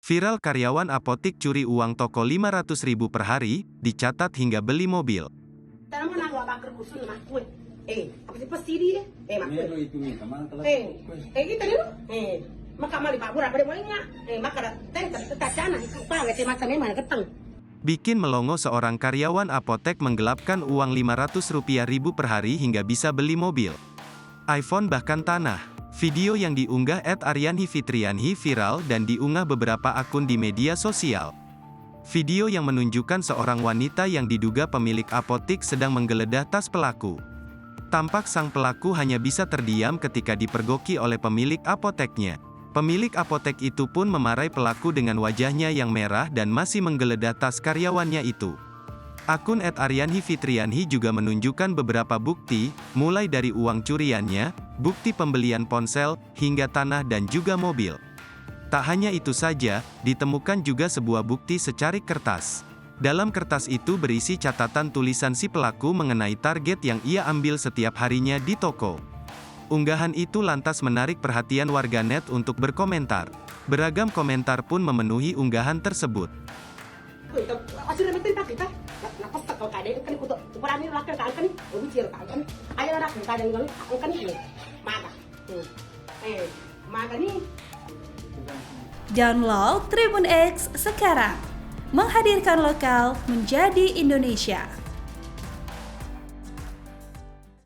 Viral karyawan apotik curi uang toko 500.000 per hari, dicatat hingga beli mobil. Bikin melongo seorang karyawan apotek menggelapkan uang Rp500.000 per hari hingga bisa beli mobil, iPhone bahkan tanah. Video yang diunggah @Aryanhi Fitrianhi viral dan diunggah beberapa akun di media sosial. Video yang menunjukkan seorang wanita yang diduga pemilik apotik sedang menggeledah tas pelaku. Tampak sang pelaku hanya bisa terdiam ketika dipergoki oleh pemilik apoteknya. Pemilik apotek itu pun memarahi pelaku dengan wajahnya yang merah dan masih menggeledah tas karyawannya itu. Akun @Aryanhi Fitrianhi juga menunjukkan beberapa bukti, mulai dari uang curiannya, bukti pembelian ponsel, hingga tanah dan juga mobil. Tak hanya itu saja, ditemukan juga sebuah bukti secarik kertas. Dalam kertas itu berisi catatan tulisan si pelaku mengenai target yang ia ambil setiap harinya di toko. Unggahan itu lantas menarik perhatian warganet untuk berkomentar. Beragam komentar pun memenuhi unggahan tersebut. Download Tribun X sekarang, menghadirkan lokal menjadi Indonesia.